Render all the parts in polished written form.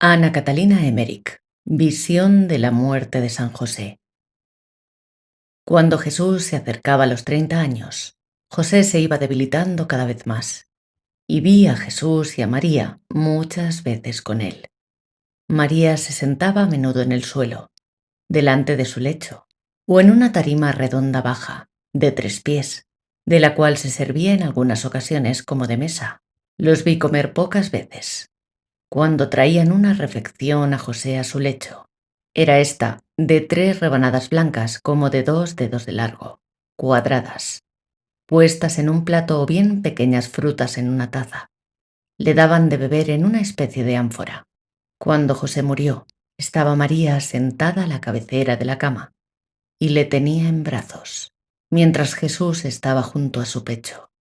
Ana Catalina Emmerich. Visión de la muerte de San José. Cuando Jesús se acercaba a los 30 años, José se iba debilitando cada vez más, y vi a Jesús y a María muchas veces con él. María se sentaba a menudo en el suelo, delante de su lecho, o en una tarima redonda baja, de 3 pies, de la cual se servía en algunas ocasiones como de mesa. Los vi comer pocas veces. Cuando traían una refección a José a su lecho, era esta de 3 rebanadas blancas como de 2 dedos de largo, cuadradas, puestas en un plato o bien pequeñas frutas en una taza. Le daban de beber en una especie de ánfora. Cuando José murió, estaba María sentada a la cabecera de la cama y le tenía en brazos, mientras Jesús estaba junto a su pecho.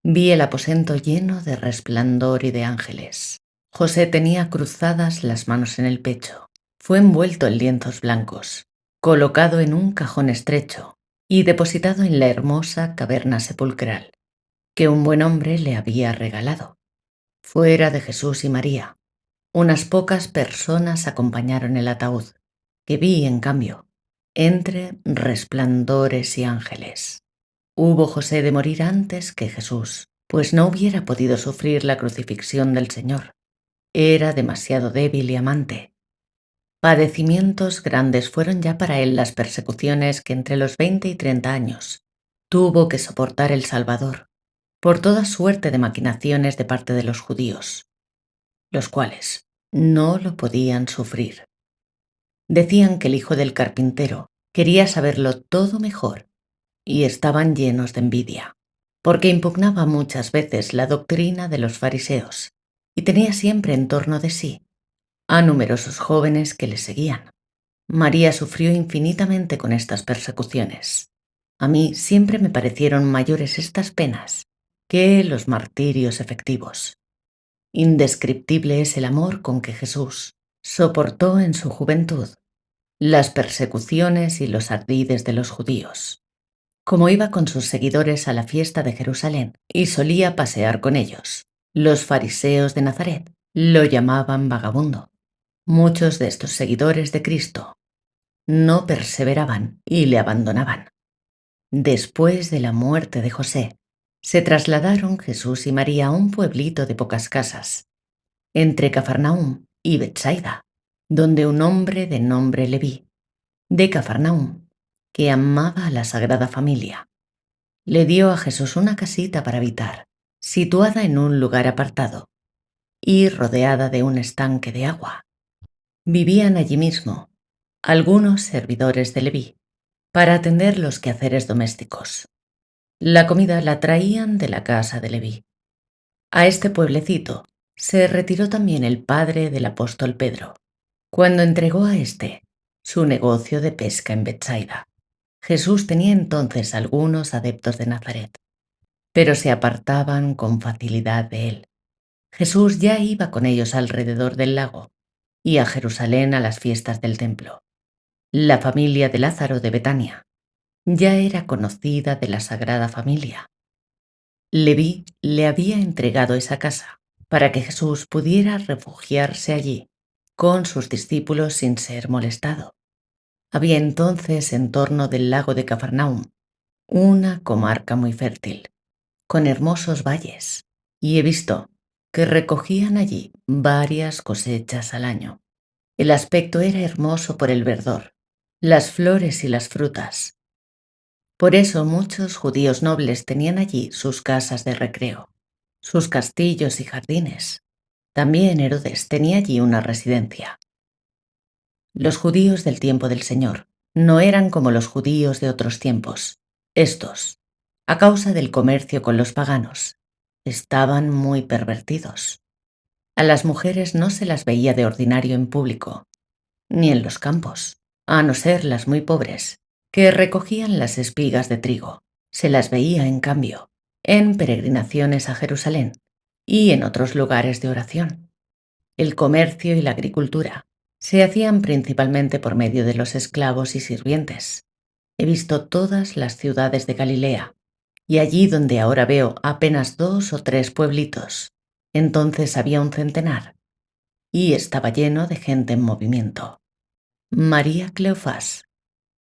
Vi el aposento lleno de resplandor y de ángeles. José tenía cruzadas las manos en el pecho. Fue envuelto en lienzos blancos, colocado en un cajón estrecho y depositado en la hermosa caverna sepulcral que un buen hombre le había regalado. Fuera de Jesús y María, unas pocas personas acompañaron el ataúd, que vi, en cambio, entre resplandores y ángeles. Hubo José de morir antes que Jesús, pues no hubiera podido sufrir la crucifixión del Señor. Era demasiado débil y amante. Padecimientos grandes fueron ya para él las persecuciones que entre los 20 y 30 años tuvo que soportar el Salvador por toda suerte de maquinaciones de parte de los judíos, los cuales no lo podían sufrir. Decían que el hijo del carpintero quería saberlo todo mejor y estaban llenos de envidia, porque impugnaba muchas veces la doctrina de los fariseos y tenía siempre en torno de sí a numerosos jóvenes que le seguían. María sufrió infinitamente con estas persecuciones. A mí siempre me parecieron mayores estas penas que los martirios efectivos. Indescriptible es el amor con que Jesús soportó en su juventud las persecuciones y los ardides de los judíos. Como iba con sus seguidores a la fiesta de Jerusalén y solía pasear con ellos, los fariseos de Nazaret lo llamaban vagabundo. Muchos de estos seguidores de Cristo no perseveraban y le abandonaban. Después de la muerte de José, se trasladaron Jesús y María a un pueblito de pocas casas, entre Cafarnaúm y Betsaida, donde un hombre de nombre Leví, de Cafarnaúm, que amaba a la Sagrada Familia, le dio a Jesús una casita para habitar, situada en un lugar apartado y rodeada de un estanque de agua. Vivían allí mismo algunos servidores de Leví para atender los quehaceres domésticos. La comida la traían de la casa de Leví. A este pueblecito se retiró también el padre del apóstol Pedro, cuando entregó a éste su negocio de pesca en Betsaida. Jesús tenía entonces algunos adeptos de Nazaret, pero se apartaban con facilidad de él. Jesús ya iba con ellos alrededor del lago y a Jerusalén a las fiestas del templo. La familia de Lázaro de Betania ya era conocida de la Sagrada Familia. Leví le había entregado esa casa para que Jesús pudiera refugiarse allí con sus discípulos sin ser molestado. Había entonces en torno del lago de Cafarnaúm una comarca muy fértil, con hermosos valles, y he visto que recogían allí varias cosechas al año. El aspecto era hermoso por el verdor, las flores y las frutas. Por eso muchos judíos nobles tenían allí sus casas de recreo, sus castillos y jardines. También Herodes tenía allí una residencia. Los judíos del tiempo del Señor no eran como los judíos de otros tiempos. Estos, a causa del comercio con los paganos, estaban muy pervertidos. A las mujeres no se las veía de ordinario en público, ni en los campos, a no ser las muy pobres, que recogían las espigas de trigo. Se las veía, en cambio, en peregrinaciones a Jerusalén y en otros lugares de oración. El comercio y la agricultura se hacían principalmente por medio de los esclavos y sirvientes. He visto todas las ciudades de Galilea, y allí donde ahora veo apenas 2 o 3 pueblitos, entonces había un centenar, y estaba lleno de gente en movimiento. María Cleofás,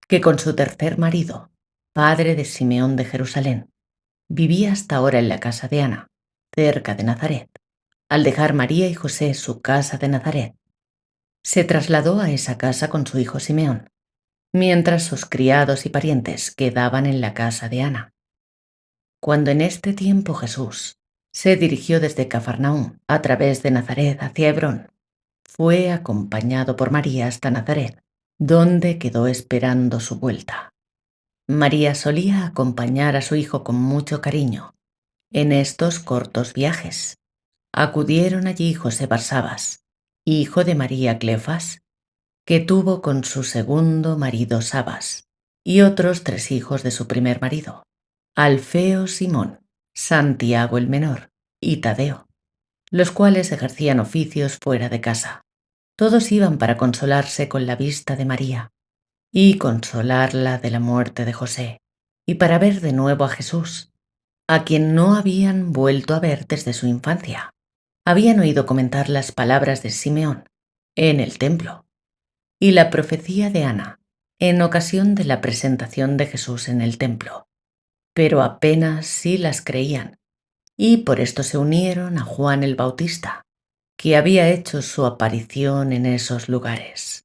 que con su tercer marido, padre de Simeón de Jerusalén, vivía hasta ahora en la casa de Ana, cerca de Nazaret. Al dejar María y José su casa de Nazaret, se trasladó a esa casa con su hijo Simeón, mientras sus criados y parientes quedaban en la casa de Ana. Cuando en este tiempo Jesús se dirigió desde Cafarnaúm a través de Nazaret hacia Hebrón, fue acompañado por María hasta Nazaret, donde quedó esperando su vuelta. María solía acompañar a su hijo con mucho cariño en estos cortos viajes. Acudieron allí José Barsabas, hijo de María Cleofás, que tuvo con su segundo marido Sabas, y otros 3 hijos de su primer marido, Alfeo, Simón, Santiago el menor y Tadeo, los cuales ejercían oficios fuera de casa. Todos iban para consolarse con la vista de María y consolarla de la muerte de José, y para ver de nuevo a Jesús, a quien no habían vuelto a ver desde su infancia. Habían oído comentar las palabras de Simeón en el templo y la profecía de Ana en ocasión de la presentación de Jesús en el templo, pero apenas sí las creían, y por esto se unieron a Juan el Bautista, que había hecho su aparición en esos lugares.